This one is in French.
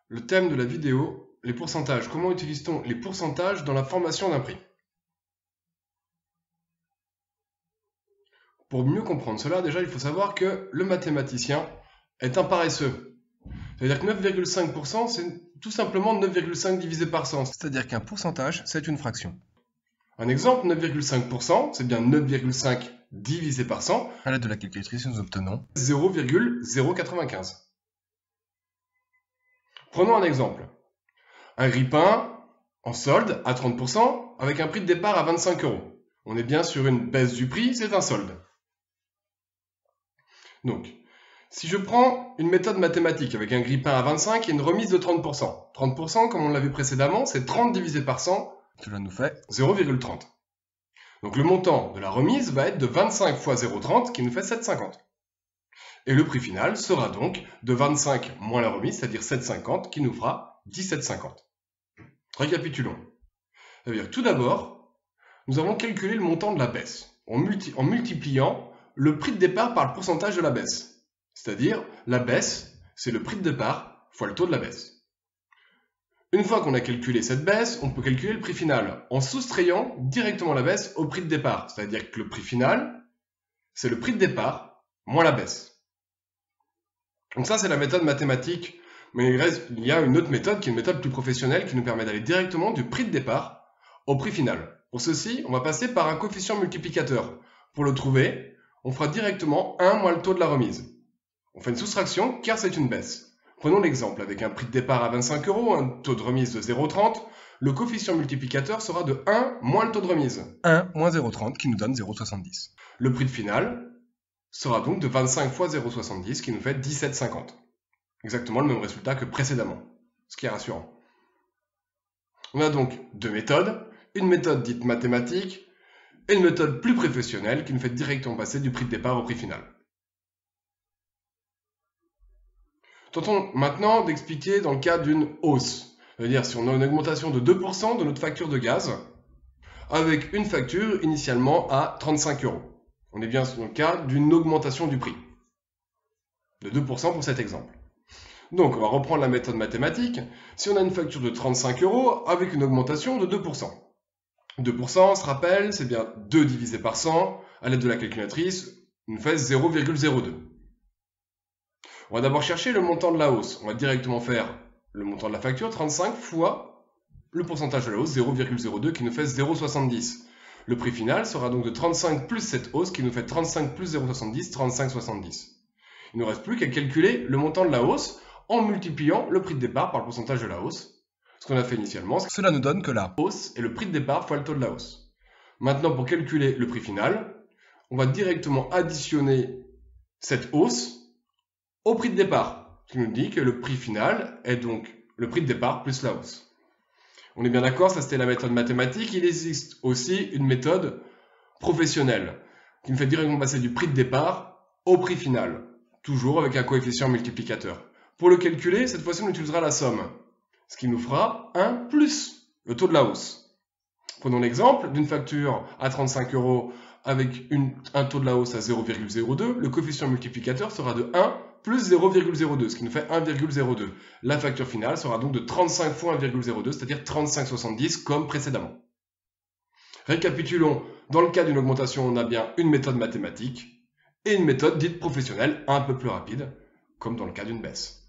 Le thème de la vidéo, les pourcentages. Comment utilise-t-on les pourcentages dans la formation d'un prix? Pour mieux comprendre cela, déjà, il faut savoir que le mathématicien est un paresseux. C'est-à-dire que 9,5%, c'est tout simplement 9,5 divisé par 100. C'est-à-dire qu'un pourcentage, c'est une fraction. Un exemple, 9,5%, c'est bien 9,5 divisé par 100. À l'aide de la calculatrice, nous obtenons 0,095. Prenons un exemple. Un grille-pain en solde à 30% avec un prix de départ à 25 €. On est bien sur une baisse du prix, c'est un solde. Donc, si je prends une méthode mathématique avec un grille-pain à 25 et une remise de 30%. 30%, comme on l'a vu précédemment, c'est 30 divisé par 100. Cela nous fait 0,30. Donc le montant de la remise va être de 25 fois 0,30 qui nous fait 7,50. Et le prix final sera donc de 25 moins la remise, c'est-à-dire 7,50 qui nous fera 17,50. Récapitulons. Ça veut dire tout d'abord, nous avons calculé le montant de la baisse en multipliant le prix de départ par le pourcentage de la baisse. C'est-à-dire, la baisse, c'est le prix de départ fois le taux de la baisse. Une fois qu'on a calculé cette baisse, on peut calculer le prix final en soustrayant directement la baisse au prix de départ. C'est-à-dire que le prix final, c'est le prix de départ moins la baisse. Donc ça, c'est la méthode mathématique. Mais il y a une autre méthode qui est une méthode plus professionnelle qui nous permet d'aller directement du prix de départ au prix final. Pour ceci, on va passer par un coefficient multiplicateur. Pour le trouver, on fera directement 1 moins le taux de la remise. On fait une soustraction car c'est une baisse. Prenons l'exemple avec un prix de départ à 25 €, un taux de remise de 0,30. Le coefficient multiplicateur sera de 1 moins le taux de remise. 1 moins 0,30 qui nous donne 0,70. Le prix de final sera donc de 25 fois 0,70 qui nous fait 17,50. Exactement le même résultat que précédemment, ce qui est rassurant. On a donc deux méthodes, une méthode dite mathématique et une méthode plus professionnelle qui nous fait directement passer du prix de départ au prix final. Tentons maintenant d'expliquer dans le cas d'une hausse. C'est-à-dire si on a une augmentation de 2% de notre facture de gaz avec une facture initialement à 35 €. On est bien dans le cas d'une augmentation du prix. De 2% pour cet exemple. Donc on va reprendre la méthode mathématique. Si on a une facture de 35 € avec une augmentation de 2%. 2%, on se rappelle, c'est bien 2 divisé par 100. À l'aide de la calculatrice, il nous fait 0,02. On va d'abord chercher le montant de la hausse. On va directement faire le montant de la facture, 35 fois le pourcentage de la hausse, 0,02 qui nous fait 0,70. Le prix final sera donc de 35 plus cette hausse qui nous fait 35 plus 0,70, 35,70. Il ne nous reste plus qu'à calculer le montant de la hausse en multipliant le prix de départ par le pourcentage de la hausse. Ce qu'on a fait initialement, cela nous donne que la hausse est le prix de départ fois le taux de la hausse. Maintenant, pour calculer le prix final, on va directement additionner cette hausse au prix de départ, ce qui nous dit que le prix final est donc le prix de départ plus la hausse. On est bien d'accord, ça c'était la méthode mathématique. Il existe aussi une méthode professionnelle qui nous fait directement passer du prix de départ au prix final, toujours avec un coefficient multiplicateur. Pour le calculer, cette fois-ci on utilisera la somme, ce qui nous fera 1 plus le taux de la hausse. Prenons l'exemple d'une facture à 35 € avec un taux de la hausse à 0,02, le coefficient multiplicateur sera de 1 plus 0,02, ce qui nous fait 1,02. La facture finale sera donc de 35 fois 1,02, c'est-à-dire 35,70 comme précédemment. Récapitulons, dans le cas d'une augmentation, on a bien une méthode mathématique et une méthode dite professionnelle un peu plus rapide, comme dans le cas d'une baisse.